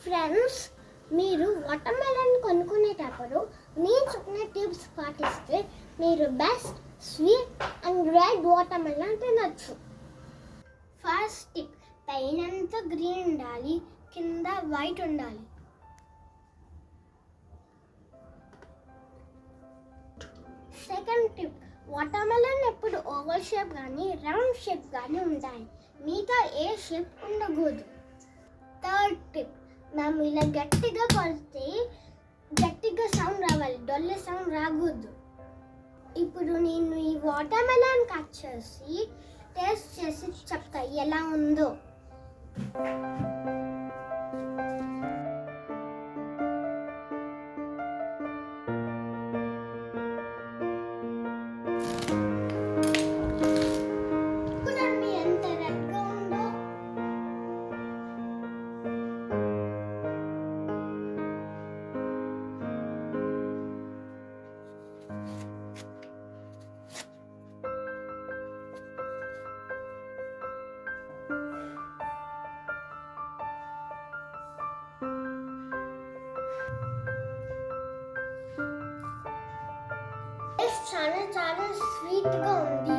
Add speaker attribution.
Speaker 1: Friends, మీరు watermelon కొనుక్కునేటప్పుడు నేను చెప్పిన టిప్స్ పాటిస్తే మీరు best sweet and red watermelon తినచ్చు. ఫస్ట్ టిప్, పైనంతా గ్రీన్ ఉండాలి, కింద వైట్ ఉండాలి. సెకండ్ టిప్, వాటర్మెలన్ ఎప్పుడు ఓవల్ షేప్ కానీ రౌండ్ షేప్ కానీ ఉంటాయి, మిగతా ఏ షేప్ ఉండకూడదు. థర్డ్ టిప్, మనం ఇలా గట్టిగా కొడితే గట్టిగా సౌండ్ రావాలి, డొల్ల సౌండ్ రాకూడదు. ఇప్పుడు నేను ఈ వాటర్మెలన్ కట్ చేసి టేస్ట్ చేసి చెప్తా ఎలా ఉందో. చూడండి ఎంత రెడ్గా ఉందో. చాలా చాలా స్వీట్గా ఉంది.